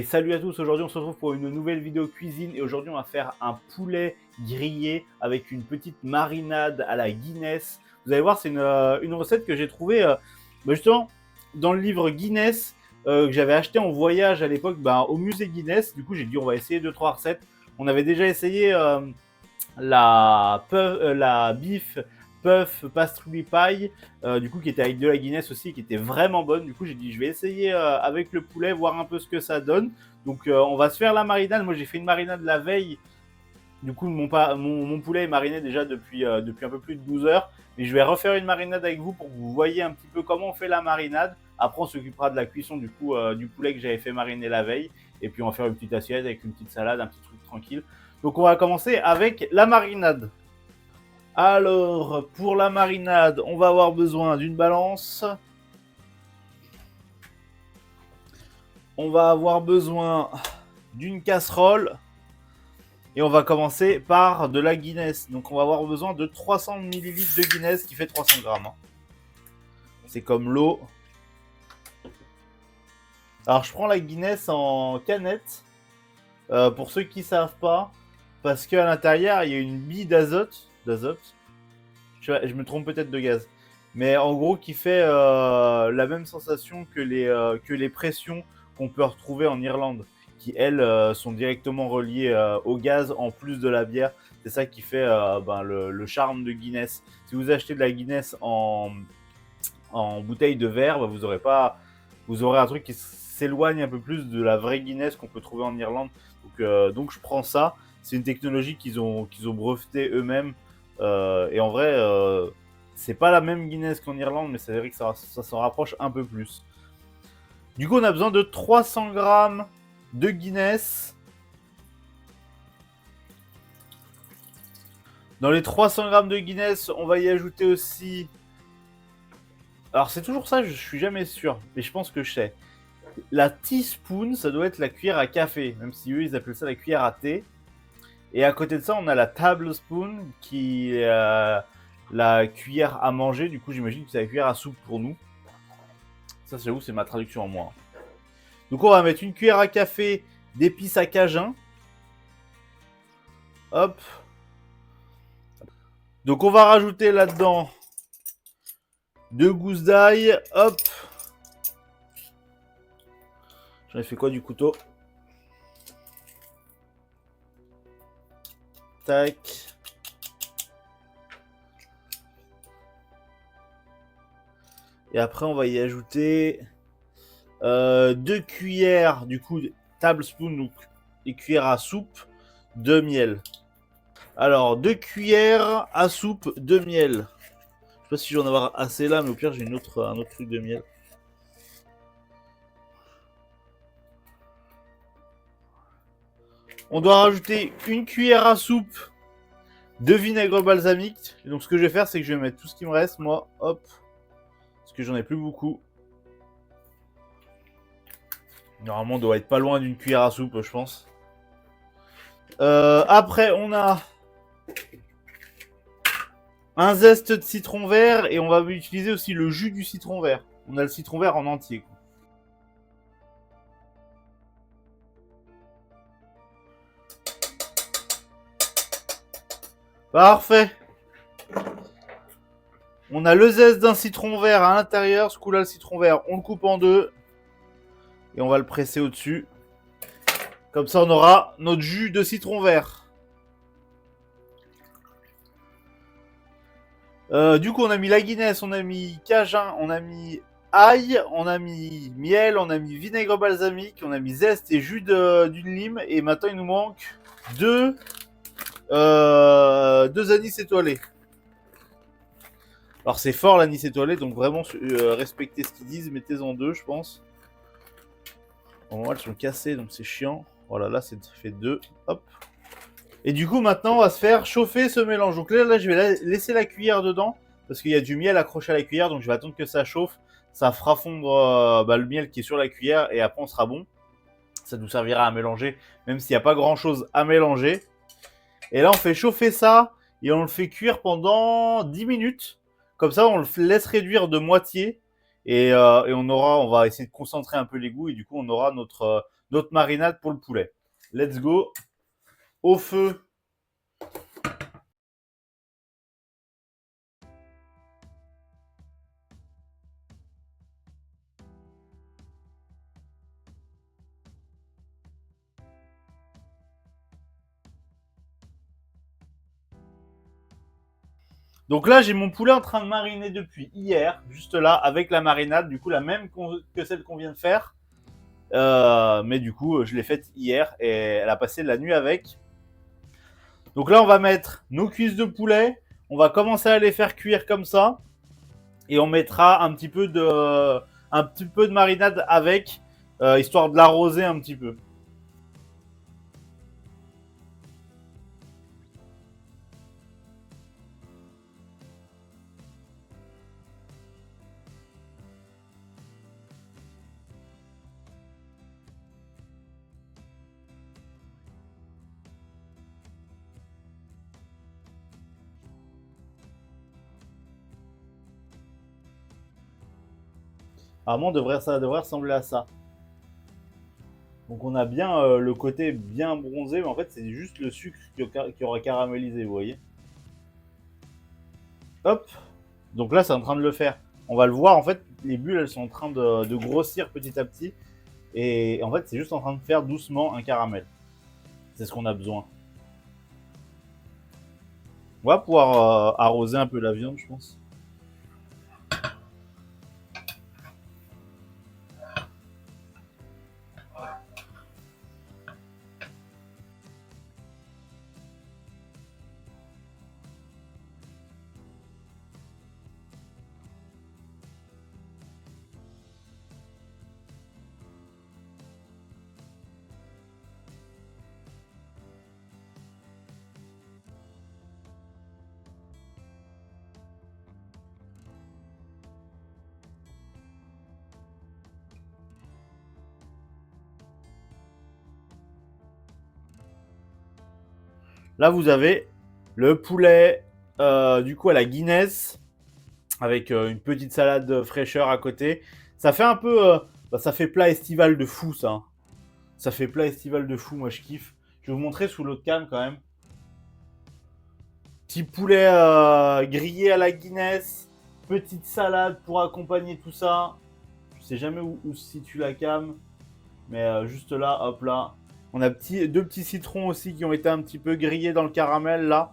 Et salut à tous, aujourd'hui on se retrouve pour une nouvelle vidéo cuisine et aujourd'hui on va faire un poulet grillé avec une petite marinade à la Guinness. Vous allez voir, c'est une recette que j'ai trouvée justement dans le livre Guinness que j'avais acheté en voyage à l'époque au musée Guinness. Du coup j'ai dit on va essayer 2-3 recettes. On avait déjà essayé la beef puff pastry pie, du coup qui était avec de la Guinness aussi, qui était vraiment bonne. Du coup j'ai dit je vais essayer avec le poulet, voir un peu ce que ça donne. Donc on va se faire la marinade. Moi j'ai fait une marinade la veille. Du coup mon poulet est mariné déjà depuis un peu plus de 12 heures. Mais je vais refaire une marinade avec vous pour que vous voyez un petit peu comment on fait la marinade. Après on s'occupera de la cuisson du poulet que j'avais fait mariner la veille. Et puis on va faire une petite assiette avec une petite salade, un petit truc tranquille. Donc on va commencer avec la marinade. Alors, pour la marinade, on va avoir besoin d'une balance. On va avoir besoin d'une casserole. Et on va commencer par de la Guinness. Donc on va avoir besoin de 300 ml de Guinness qui fait 300 grammes. C'est comme l'eau. Alors je prends la Guinness en canette. Pour ceux qui ne savent pas. Parce qu'à l'intérieur, il y a une bille d'azote. Je me trompe peut-être de gaz. Mais en gros, qui fait la même sensation que les pressions qu'on peut retrouver en Irlande, qui elles sont directement reliées au gaz en plus de la bière. C'est ça qui fait le charme de Guinness. Si vous achetez de la Guinness en bouteille de verre, vous aurez un truc qui s'éloigne un peu plus de la vraie Guinness qu'on peut trouver en Irlande. Donc je prends ça. C'est une technologie qu'ils ont brevetée eux-mêmes. Et en vrai, c'est pas la même Guinness qu'en Irlande, mais c'est vrai que ça s'en rapproche un peu plus. Du coup, on a besoin de 300 grammes de Guinness. Dans les 300 grammes de Guinness, on va y ajouter aussi... Alors, c'est toujours ça, je suis jamais sûr, mais je pense que je sais. La teaspoon, ça doit être la cuillère à café, même si eux, ils appellent ça la cuillère à thé. Et à côté de ça, on a la tablespoon, qui est la cuillère à manger. Du coup, j'imagine que c'est la cuillère à soupe pour nous. Ça, j'avoue, c'est ma traduction en moi. Donc, on va mettre une cuillère à café d'épices à cajun. Hop. Donc, on va rajouter là-dedans 2 gousses d'ail. Hop. J'en ai fait quoi du couteau? Tac. Et après, on va y ajouter 2 cuillères, du coup, tablespoon, donc des cuillères à soupe de miel. Alors, 2 cuillères à soupe de miel. Je sais pas si j'en avoir assez là, mais au pire, j'ai un autre truc de miel. On doit rajouter 1 cuillère à soupe de vinaigre balsamique. Et donc, ce que je vais faire, c'est que je vais mettre tout ce qui me reste, moi. Hop. Parce que j'en ai plus beaucoup. Normalement, on doit être pas loin d'une cuillère à soupe, je pense. Après, on a un zeste de citron vert et on va utiliser aussi le jus du citron vert. On a le citron vert en entier, quoi. Parfait. On a le zeste d'un citron vert à l'intérieur. Ce coup-là, le citron vert, on le coupe en deux. Et on va le presser au-dessus. Comme ça, on aura notre jus de citron vert. Du coup, on a mis la Guinness, on a mis cajun, on a mis ail, on a mis miel, on a mis vinaigre balsamique, on a mis zeste et jus d'une lime. Et maintenant, il nous manque deux anis étoilés. Alors, c'est fort l'anis étoilé, donc vraiment respectez ce qu'ils disent. Mettez-en 2, je pense. Au moment, elles sont cassées, donc c'est chiant. Voilà, là, c'est fait 2. Hop. Et du coup, maintenant, on va se faire chauffer ce mélange. Donc là je vais laisser la cuillère dedans, parce qu'il y a du miel accroché à la cuillère, donc je vais attendre que ça chauffe. Ça fera fondre le miel qui est sur la cuillère, et après, on sera bon. Ça nous servira à mélanger, même s'il n'y a pas grand-chose à mélanger. Et là, on fait chauffer ça, et on le fait cuire pendant 10 minutes. Comme ça, on le laisse réduire de moitié, et on va essayer de concentrer un peu les goûts, et du coup, on aura notre marinade pour le poulet. Let's go. Au feu. Donc là, j'ai mon poulet en train de mariner depuis hier, juste là, avec la marinade, du coup la même que celle qu'on vient de faire. Mais du coup, je l'ai faite hier et elle a passé la nuit avec. Donc là, on va mettre nos cuisses de poulet. On va commencer à les faire cuire comme ça. Et on mettra un petit peu de marinade avec, histoire de l'arroser un petit peu. Vraiment, ça devrait ressembler à ça. Donc on a bien le côté bien bronzé, mais en fait c'est juste le sucre qui aura caramélisé, vous voyez. Hop. Donc là c'est en train de le faire. On va le voir, en fait les bulles elles sont en train de grossir petit à petit. Et en fait c'est juste en train de faire doucement un caramel. C'est ce qu'on a besoin. On va pouvoir arroser un peu la viande, je pense. Là vous avez le poulet du coup à la Guinness avec une petite salade fraîcheur à côté. Ça fait un peu, ça fait plat estival de fou ça. Ça fait plat estival de fou, moi je kiffe. Je vais vous montrer sous l'autre cam quand même. Petit poulet grillé à la Guinness, petite salade pour accompagner tout ça. Je sais jamais où se situe la cam, mais juste là, hop là. On a deux petits citrons aussi qui ont été un petit peu grillés dans le caramel là.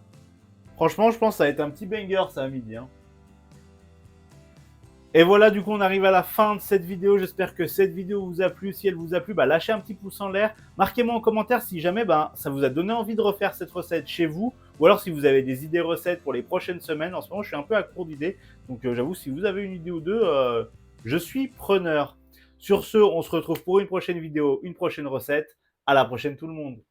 Franchement, je pense que ça va être un petit banger ça à midi. Hein. Et voilà, du coup, on arrive à la fin de cette vidéo. J'espère que cette vidéo vous a plu. Si elle vous a plu, lâchez un petit pouce en l'air. Marquez-moi en commentaire si jamais ça vous a donné envie de refaire cette recette chez vous. Ou alors si vous avez des idées recettes pour les prochaines semaines. En ce moment, je suis un peu à court d'idées. Donc j'avoue, si vous avez une idée ou deux, je suis preneur. Sur ce, on se retrouve pour une prochaine vidéo, une prochaine recette. À la prochaine tout le monde.